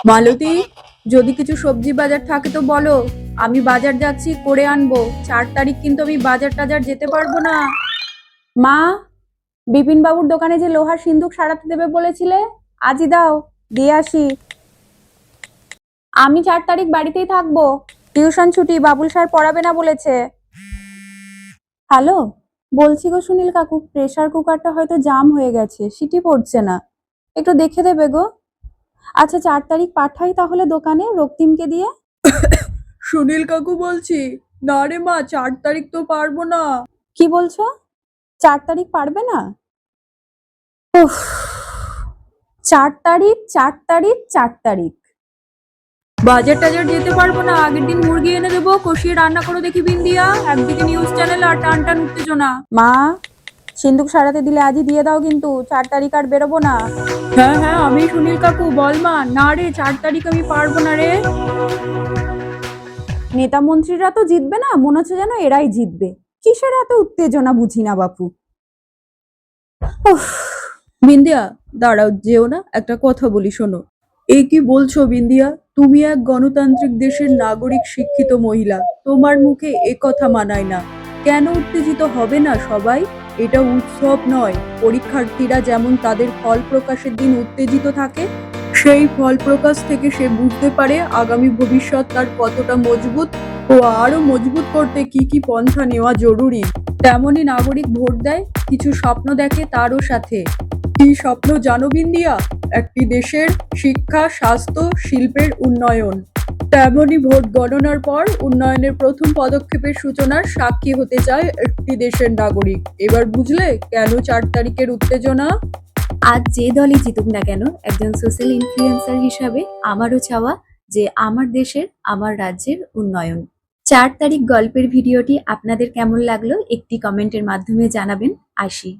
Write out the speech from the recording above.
মালতী, যদি কিছু সবজি বাজার থাকে তো বলো, আমি বাজার যাচ্ছি, করে আনবো। 4 তারিখ কিন্তু আমি বাজার টাজার যেতে পারবো না। মা, বিপিন বাবুর দোকানে যে লোহার সিন্দুক সারাতে দেবে বলেছিলে, আজই দাও, দিয়ে আসি। আমি 4 তারিখ বাড়িতেই থাকবো। টিউশন ছুটি, বাবুল স্যার পড়াবে না বলেছে। হ্যালো, বলছি গো সুনীল কাকু, প্রেসার কুকারটা হয়তো জাম হয়ে গেছে, সিটি পড়ছে না, একটু দেখে দেবে গো। আচ্ছা, 4 তারিখ পাঠাই তাহলে দোকানে রক্তিমকে দিয়ে। সুনীল কাকু বলছি। না রে মা, 4 তারিখ তো পারবো না। কি বলছো? 4 তারিখ পারবে না? উফ, 4 তারিখ, 4 তারিখ, 4 তারিখ বাজার টাজার যেতে পারবো না। আগের দিন মুরগি এনে দেবো, কষিয়ে রান্না করে দেখি বিন্দিয়া। একদিকে নিউজ চ্যানেল আর টান টান উত্তেজনা। মা, সিন্দুক সারাতে দিলে আজই দিয়ে দাও, কিন্তু 4 তারিখ আর বেরোবো না। হ্যাঁ হ্যাঁ, আমি সুনীল কাকু, বল মা। না রে, 4 তারিখ আমি পারবো না রে। নেতা মন্ত্রীরা তো জিতবে না, মনে হচ্ছে যেন এরাই জিতবে। কিসের এত উত্তেজনা বুঝি না বাপু। উফ, বিন্দিয়া, দাঁড়াও, যেও না, একটা কথা বলি, শোনো। এই কি বলছো বিন্দিয়া? তুমি এক গণতান্ত্রিক দেশের নাগরিক, শিক্ষিত মহিলা, তোমার মুখে এ কথা মানায় না। কেন উত্তেজিত হবে না সবাই? এটা উৎসব নয়। পরীক্ষার্থীরা যেমন তাদের ফল প্রকাশের দিন উত্তেজিত থাকে, সেই ফল প্রকাশ থেকে সে বুঝতে পারে আগামী ভবিষ্যৎ তার কতটা মজবুত, ও আরো মজবুত করতে কি কি পন্থা নেওয়া জরুরি। তেমনই নাগরিক ভোট দেয়, কিছু স্বপ্ন দেখে তারও সাথে। কি স্বপ্ন জানো বিন্দিয়া? একটি দেশের শিক্ষা, স্বাস্থ্য, শিল্পের উন্নয়ন। তেমনই ভোট গণনার পর উন্নয়নের প্রথম পদক্ষেপের সূচনার সাক্ষী হতে চায় একটি দেশের নাগরিক। এবার বুঝলে কেন 4 তারিখের উত্তেজনা? আজ যে দলই জিতুক না কেন, একজন সোশ্যাল ইনফ্লুয়েন্সার হিসাবে আমারও চাওয়া যে আমার দেশের, আমার রাজ্যের উন্নয়ন। 4 তারিখ গল্পের ভিডিওটি আপনাদের কেমন লাগলো একটি কমেন্টের মাধ্যমে জানাবেন। আসি।